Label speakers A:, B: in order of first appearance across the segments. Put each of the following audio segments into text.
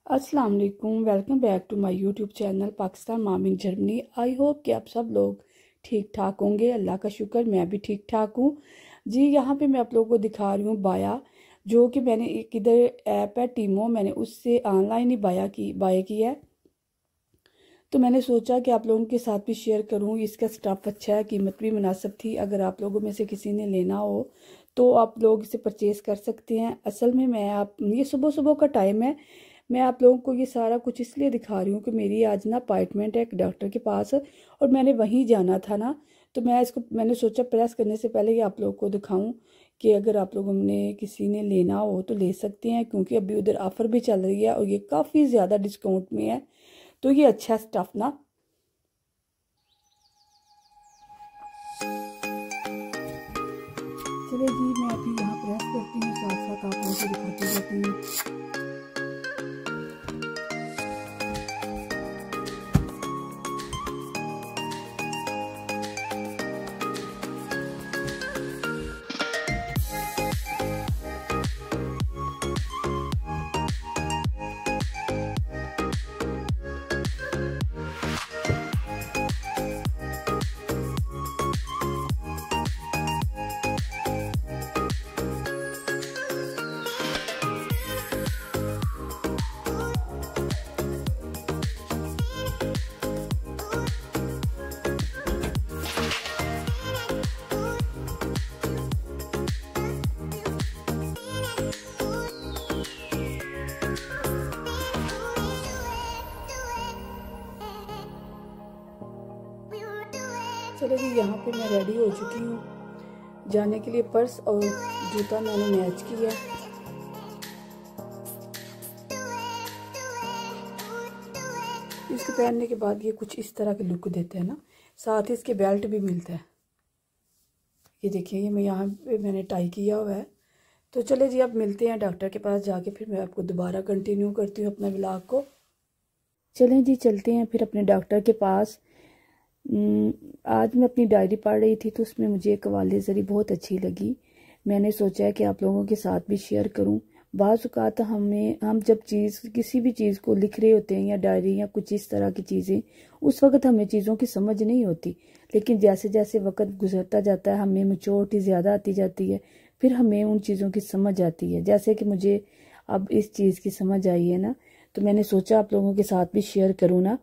A: अस्सलाम वालेकुम। Welcome back to my YouTube channel Pakistan mom in Germany. I hope कि आप सब लोग ठीक ठाक होंगे। अल्लाह का शुक्र मैं भी ठीक ठाक हूँ जी। यहाँ पे मैं आप लोगों को दिखा रही हूँ बाया, जो कि मैंने एक इधर ऐप है टीमो, मैंने उससे ऑनलाइन ही बाय की है। तो मैंने सोचा कि आप लोगों के साथ भी शेयर करूँ। इसका स्टफ़ अच्छा है, कीमत भी मुनासिब थी। अगर आप लोगों में से किसी ने लेना हो तो आप लोग इसे परचेज़ कर सकते हैं। असल में ये सुबह सुबह का टाइम है। मैं आप लोगों को ये सारा कुछ इसलिए दिखा रही हूँ कि मेरी आज ना अपॉइंटमेंट है एक डॉक्टर के पास और मैंने वहीं जाना था ना। तो मैंने सोचा प्रेस करने से पहले ही आप लोगों को दिखाऊं कि अगर आप लोगों ने किसी ने लेना हो तो ले सकते हैं, क्योंकि अभी उधर ऑफ़र भी चल रही है और ये काफ़ी ज़्यादा डिस्काउंट में है। तो ये अच्छा स्टफ़ ना। चलिए जी, मैं अभी यहाँ प्रेस करती हूँ, साथ साथ आप लोगों को दिखाती रहती हूँ। चलो जी, यहाँ पे मैं रेडी हो चुकी हूँ जाने के लिए। पर्स और जूता मैंने मैच किया। इसको पहनने के बाद ये कुछ इस तरह के लुक देते हैं ना। साथ ही इसके बेल्ट भी मिलता है। ये देखिए, ये मैं यहाँ पे मैंने टाई किया हुआ है। तो चले जी, अब मिलते हैं डॉक्टर के पास जाके, फिर मैं आपको दोबारा कंटिन्यू करती हूँ अपने व्लॉग को। चलें जी, चलते हैं फिर अपने डॉक्टर के पास। आज मैं अपनी डायरी पढ़ रही थी तो उसमें मुझे एक कवाले ज़री बहुत अच्छी लगी। मैंने सोचा है कि आप लोगों के साथ भी शेयर करूं। बाज़ औक़ात हम जब किसी भी चीज़ को लिख रहे होते हैं या डायरी या कुछ इस तरह की चीज़ें, उस वक़्त हमें चीज़ों की समझ नहीं होती। लेकिन जैसे जैसे वक़्त गुजरता जाता है हमें मैच्योरिटी ज़्यादा आती जाती है, फिर हमें उन चीज़ों की समझ आती है। जैसे कि मुझे अब इस चीज़ की समझ आई है ना, तो मैंने सोचा आप लोगों के साथ भी शेयर करूँ ना।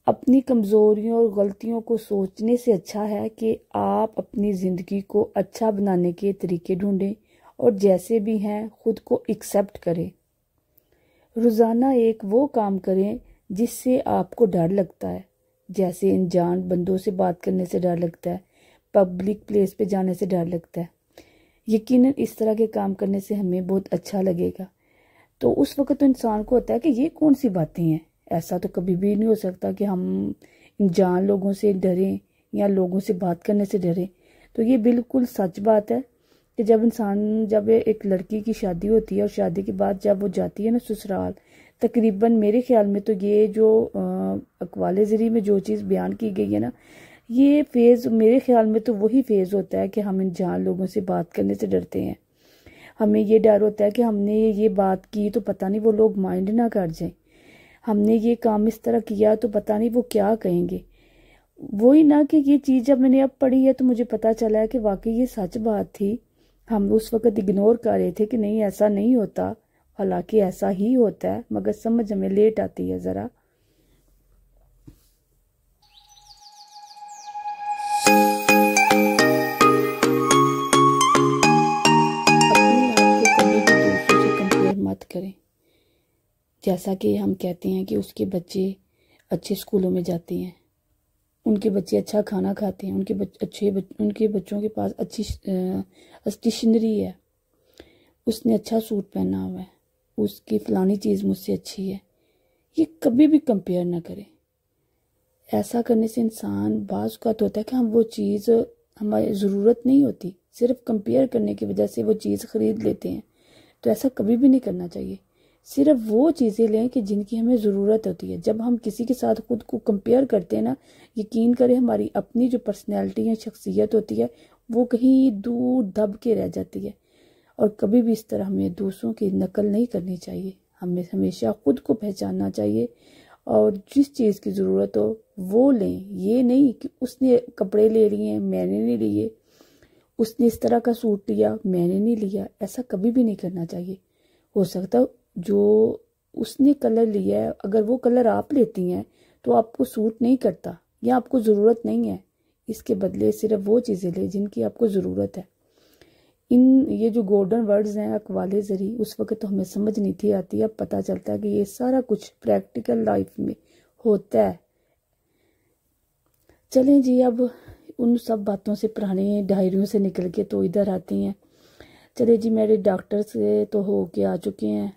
A: अपनी कमज़ोरियों और गलतियों को सोचने से अच्छा है कि आप अपनी ज़िंदगी को अच्छा बनाने के तरीके ढूंढें और जैसे भी हैं खुद को एक्सेप्ट करें। रोज़ाना एक वो काम करें जिससे आपको डर लगता है, जैसे अनजान बंदों से बात करने से डर लगता है, पब्लिक प्लेस पे जाने से डर लगता है। यकीनन इस तरह के काम करने से हमें बहुत अच्छा लगेगा। तो उस वक्त तो इंसान को होता है कि ये कौन सी बातें हैं। ऐसा तो कभी भी नहीं हो सकता कि हम अनजान लोगों से डरें या लोगों से बात करने से डरें। तो ये बिल्कुल सच बात है कि जब एक लड़की की शादी होती है और शादी के बाद जब वो जाती है ना ससुराल, तकरीबन मेरे ख्याल में तो ये जो अक़वाले ज़री में जो चीज़ बयान की गई है ना, ये फेज़ मेरे ख्याल में तो वही फेज़ होता है कि हम अनजान लोगों से बात करने से डरते हैं। हमें ये डर होता है कि हमने ये बात की तो पता नहीं वो लोग माइंड ना कर जाएं, हमने ये काम इस तरह किया तो पता नहीं वो क्या कहेंगे। वही ना कि ये चीज़ जब मैंने अब पढ़ी है तो मुझे पता चला है कि वाकई ये सच बात थी। हम उस वक्त इग्नोर कर रहे थे कि नहीं ऐसा नहीं होता, हालांकि ऐसा ही होता है, मगर समझ हमें लेट आती है ज़रा। अपने आप को कभी भी दूसरों से कंपेयर मत करें। जैसा कि हम कहते हैं कि उसके बच्चे अच्छे स्कूलों में जाते हैं, उनके बच्चे अच्छा खाना खाते हैं, उनके बच्चों के पास अच्छी स्टेशनरी है, उसने अच्छा सूट पहना हुआ है, उसकी फ़लानी चीज़ मुझसे अच्छी है। ये कभी भी कंपेयर ना करें। ऐसा करने से इंसान बाज़ औक़ात होता है कि हम वो चीज़ हमारी ज़रूरत नहीं होती, सिर्फ कंपेयर करने की वजह से वो चीज़ ख़रीद लेते हैं। तो ऐसा कभी भी नहीं करना चाहिए। सिर्फ वो चीज़ें लें कि जिनकी हमें ज़रूरत होती है। जब हम किसी के साथ खुद को कंपेयर करते हैं ना, यकीन करें हमारी अपनी जो पर्सनैलिटी या शख्सियत होती है वो कहीं दूर दब के रह जाती है। और कभी भी इस तरह हमें दूसरों की नकल नहीं करनी चाहिए। हमें हमेशा खुद को पहचानना चाहिए और जिस चीज़ की ज़रूरत हो वो लें। ये नहीं कि उसने कपड़े ले लिए मैंने नहीं लिए, उसने इस तरह का सूट लिया मैंने नहीं लिया, ऐसा कभी भी नहीं करना चाहिए। हो सकता जो उसने कलर लिया है अगर वो कलर आप लेती हैं तो आपको सूट नहीं करता या आपको ज़रूरत नहीं है, इसके बदले सिर्फ वो चीज़ें ले जिनकी आपको ज़रूरत है। ये जो गोल्डन वर्ड्स हैं अकवाले ज़री, उस वक्त तो हमें समझ नहीं थी आती, अब पता चलता है कि ये सारा कुछ प्रैक्टिकल लाइफ में होता है। चलें जी, अब उन सब बातों से पुरानी डायरियों से निकल के तो इधर आती हैं। चले जी, मेरे डॉक्टर से तो हो के आ चुके हैं।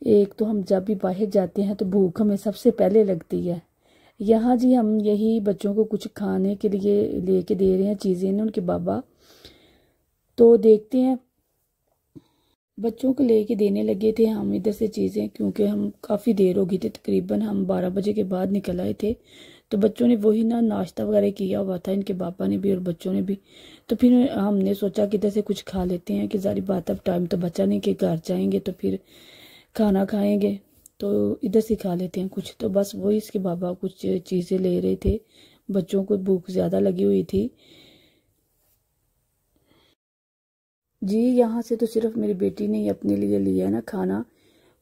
A: एक तो हम जब भी बाहर जाते हैं तो भूख हमें सबसे पहले लगती है। यहाँ जी हम यही बच्चों को कुछ खाने के लिए लेके दे रहे हैं चीज़ें ना उनके बाबा, तो देखते हैं। बच्चों को लेके देने लगे थे हम इधर से चीज़ें, क्योंकि हम काफ़ी देर हो गई थी, तकरीबन हम 12 बजे के बाद निकल आए थे। तो बच्चों ने वही ना नाश्ता वगैरह किया हुआ था, इनके पापा ने भी और बच्चों ने भी। तो फिर हमने सोचा कि इधर से कुछ खा लेते हैं, कि सारी बात अब टाइम तो बचा नहीं कि घर जाएंगे तो फिर खाना खाएंगे, तो इधर से खा लेते हैं कुछ। तो बस वही इसके बाबा कुछ चीज़ें ले रहे थे, बच्चों को भूख ज़्यादा लगी हुई थी जी। यहाँ से तो सिर्फ मेरी बेटी ने अपने लिए लिया ना खाना,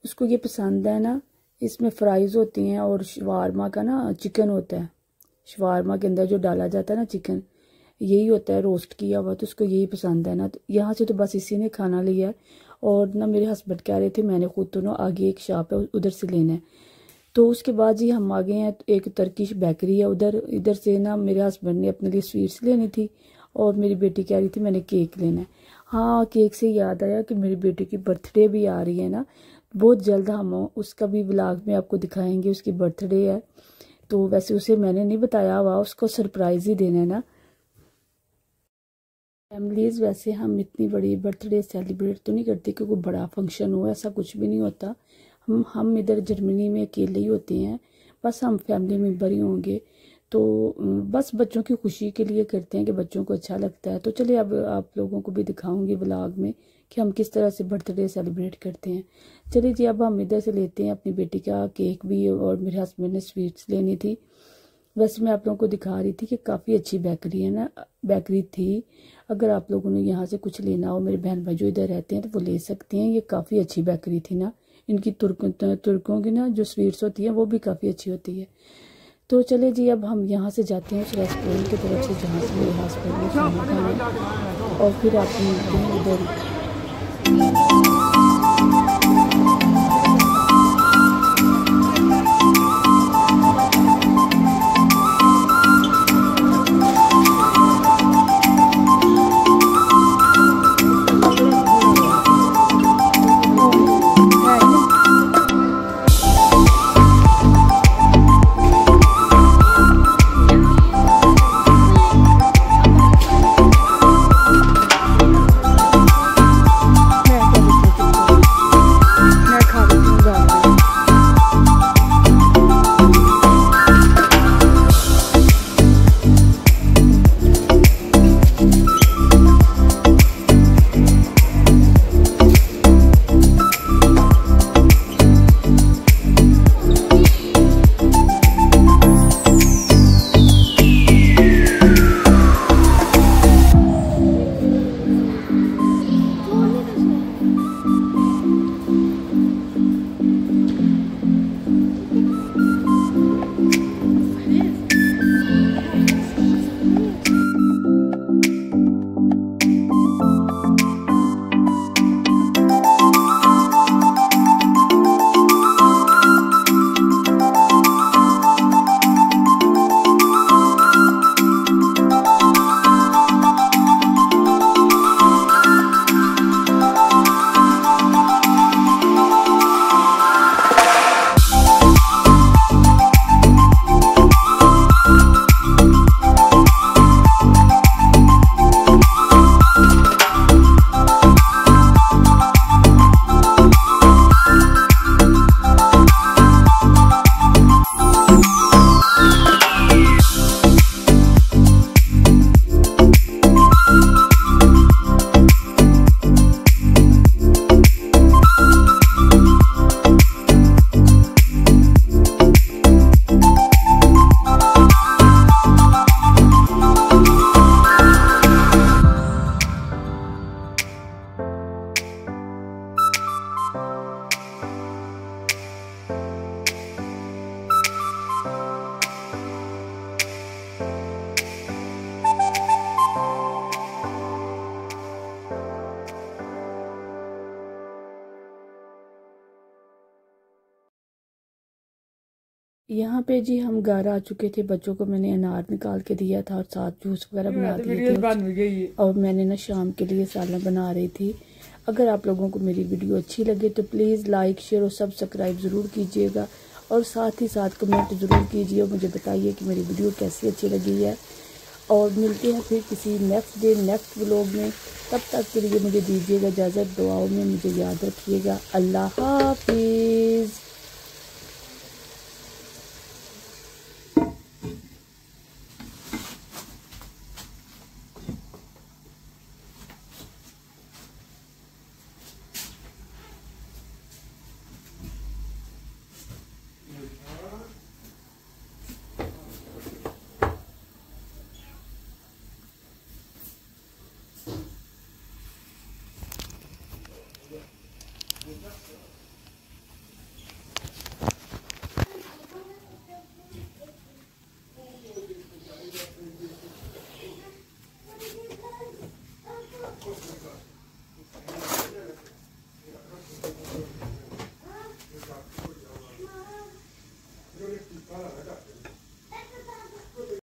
A: उसको ये पसंद है ना। इसमें फ्राइज़ होती हैं और शवारमा का ना चिकन होता है, शवारमा के अंदर जो डाला जाता है ना चिकन, यही होता है रोस्ट किया हुआ, तो उसको यही पसंद है ना। तो यहाँ से तो बस इसी ने खाना लिया है। और ना मेरे हस्बैंड कह रहे थे मैंने खुद तो ना आगे एक शॉप है उधर से लेना है। तो उसके बाद जी हम आ गए हैं, एक टर्किश बेकरी है उधर। इधर से ना मेरे हस्बैंड ने अपने लिए स्वीट्स लेनी थी और मेरी बेटी कह रही थी मैंने केक लेना है। हाँ, केक से याद आया कि मेरी बेटी की बर्थडे भी आ रही है ना, बहुत जल्द हम उसका भी व्लॉग में आपको दिखाएंगे, उसकी बर्थडे है। तो वैसे उसे मैंने नहीं बताया हुआ, उसको सरप्राइज़ ही देना है ना। फैमिलीज़ वैसे हम इतनी बड़ी बर्थडे सेलिब्रेट तो नहीं करते क्योंकि बड़ा फंक्शन हो, ऐसा कुछ भी नहीं होता। हम इधर जर्मनी में अकेले ही होते हैं, बस हम फैमिली मेम्बर ही होंगे, तो बस बच्चों की खुशी के लिए करते हैं कि बच्चों को अच्छा लगता है। तो चलिए अब आप लोगों को भी दिखाऊंगी व्लॉग में कि हम किस तरह से बर्थडे सेलिब्रेट करते हैं। चलिए जी, अब हम इधर से लेते हैं अपनी बेटी का केक भी, और मेरे हस्बैंड ने स्वीट्स लेनी थी। वैसे मैं आप लोगों को दिखा रही थी कि काफ़ी अच्छी बेकरी है ना, बेकरी थी। अगर आप लोगों ने यहाँ से कुछ लेना हो, मेरे बहन भाई जो इधर रहते हैं तो वो ले सकते हैं। ये काफ़ी अच्छी बेकरी थी ना, इनकी तुर्कों की ना जो स्वीट्स होती हैं वो भी काफ़ी अच्छी होती है। तो चले जी, अब हम यहाँ से जाते हैं उस रेस्टोरेंट की तरफ से जहाँ से मेरे हस्बैंड ने खाना खाया, और फिर आप मिलते हैं उधर। यहाँ पे जी हम घर आ चुके थे। बच्चों को मैंने अनार निकाल के दिया था और साथ जूस वगैरह बना दिए थे और मैंने ना शाम के लिए सालन बना रही थी। अगर आप लोगों को मेरी वीडियो अच्छी लगे तो प्लीज़ लाइक शेयर और सब्सक्राइब ज़रूर कीजिएगा और साथ ही साथ कमेंट ज़रूर कीजिए और मुझे बताइए कि मेरी वीडियो कैसी अच्छी लगी है। और मिलते हैं फिर किसी नेक्स्ट डे नेक्स्ट व्लॉग में। तब तक के लिए मुझे दीजिएगा इजाज़त। दुआओं में मुझे याद रखिएगा। अल्लाह हाफिज़।